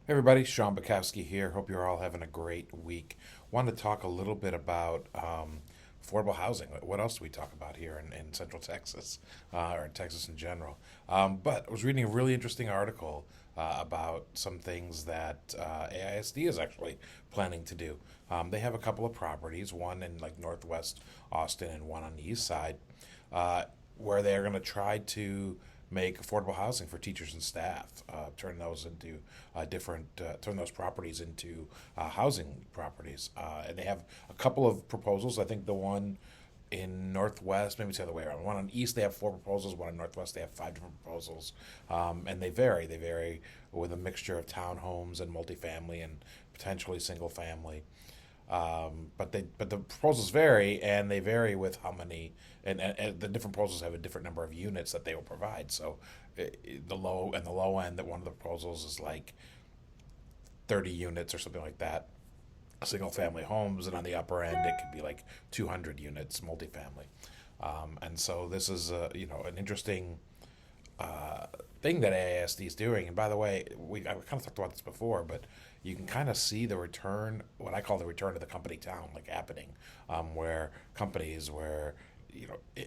Hey everybody, Sean Bukowski here. Hope you're all having a great week. Wanted to talk a little bit about affordable housing. What else do we talk about here in Central Texas or in Texas in general? But I was reading a really interesting article about some things that AISD is actually planning to do. They have a couple of properties, one in like Northwest Austin and one on the east side, uh, where they're going to try to make affordable housing for teachers and staff. Turn those properties into housing properties. And they have a couple of proposals. I think the one in Northwest, maybe it's the other way around. One on East, they have four proposals. One in Northwest, they have five different proposals. And they vary. They vary with a mixture of townhomes and multifamily and potentially single family. But the proposals vary, and they vary with how many, and the different proposals have a different number of units that they will provide. So the low end that one of the proposals is like 30 units or something like that, single family homes, and on the upper end it could be like 200 units multifamily. And so this is an interesting thing that AISD is doing. And by the way, I kind of talked about this before, but you can kind of see the return, what I call the return to the company town, like happening, where companies, where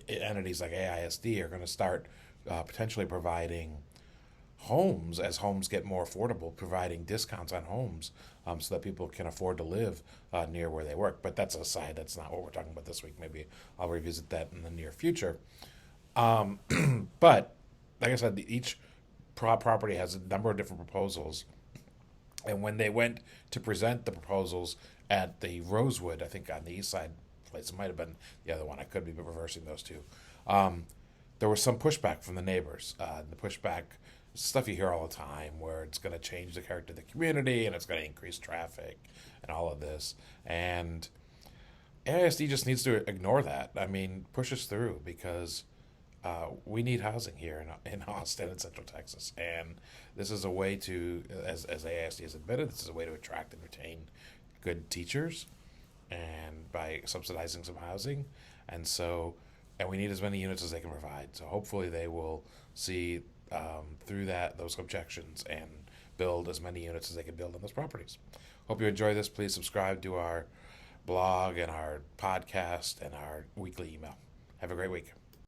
entities like AISD are going to start potentially providing homes as homes get more affordable, providing discounts on homes so that people can afford to live near where they work. But that's a side. That's not what we're talking about this week. Maybe I'll revisit that in the near future. But like I said, each property has a number of different proposals. And when they went to present the proposals at the Rosewood, I think on the east side place, it might have been the other one. I could be reversing those two. Um, there was some pushback from the neighbors. The pushback, stuff you hear all the time, where it's going to change the character of the community and it's going to increase traffic and all of this. And AISD just needs to ignore that. I mean, push us through because we need housing here in Austin and Central Texas, and this is a way to, as AISD has admitted, this is a way to attract and retain good teachers, and by subsidizing some housing, and we need as many units as they can provide. So hopefully they will see through those objections and build as many units as they can build on those properties. Hope you enjoy this. Please subscribe to our blog and our podcast and our weekly email. Have a great week.